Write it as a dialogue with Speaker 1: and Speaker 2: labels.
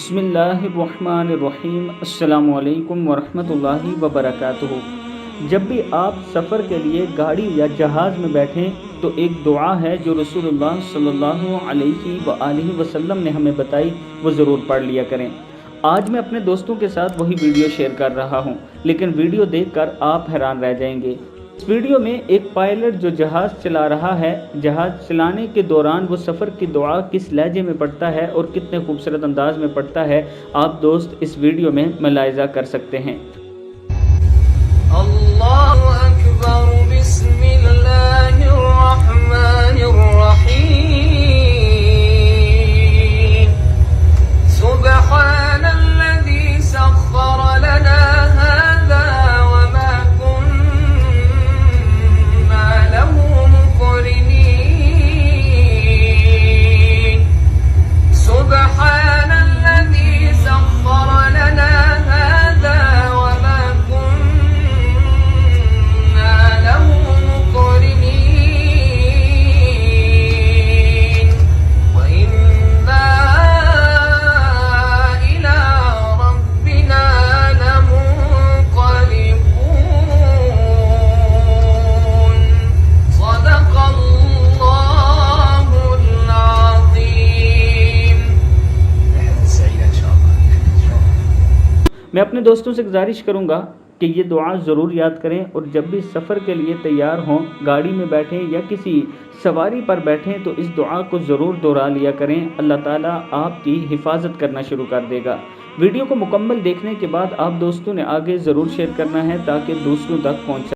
Speaker 1: بسم اللہ الرحمن الرحیم۔ السلام علیکم ورحمۃ اللہ وبرکاتہ۔ جب بھی آپ سفر کے لیے گاڑی یا جہاز میں بیٹھیں تو ایک دعا ہے جو رسول اللہ صلی اللہ علیہ وآلہ وسلم نے ہمیں بتائی، وہ ضرور پڑھ لیا کریں۔ آج میں اپنے دوستوں کے ساتھ وہی ویڈیو شیئر کر رہا ہوں، لیکن ویڈیو دیکھ کر آپ حیران رہ جائیں گے۔ اس ویڈیو میں ایک پائلٹ جو جہاز چلا رہا ہے، جہاز چلانے کے دوران وہ سفر کی دعا کس لہجے میں پڑھتا ہے اور کتنے خوبصورت انداز میں پڑھتا ہے، آپ دوست اس ویڈیو میں ملاحظہ کر سکتے ہیں۔
Speaker 2: اللہ اکبر، بسم اللہ الرحمن الرحیم، سبحان الذی سخر لنا هذا وما كنا له مقرنین، سبحان الذی سخر لنا هذا وما كنا له مقرنین، وإنا إلى ربنا لمنقلبون، صدق اللہ العظیم۔ سعید ان شاء اللہ۔
Speaker 1: میں اپنے دوستوں سے گزارش کروں گا کہ یہ دعا ضرور یاد کریں، اور جب بھی سفر کے لیے تیار ہوں، گاڑی میں بیٹھیں یا کسی سواری پر بیٹھیں تو اس دعا کو ضرور دہرا لیا کریں۔ اللہ تعالیٰ آپ کی حفاظت کرنا شروع کر دے گا۔ ویڈیو کو مکمل دیکھنے کے بعد آپ دوستوں نے آگے ضرور شیئر کرنا ہے تاکہ دوسروں تک پہنچ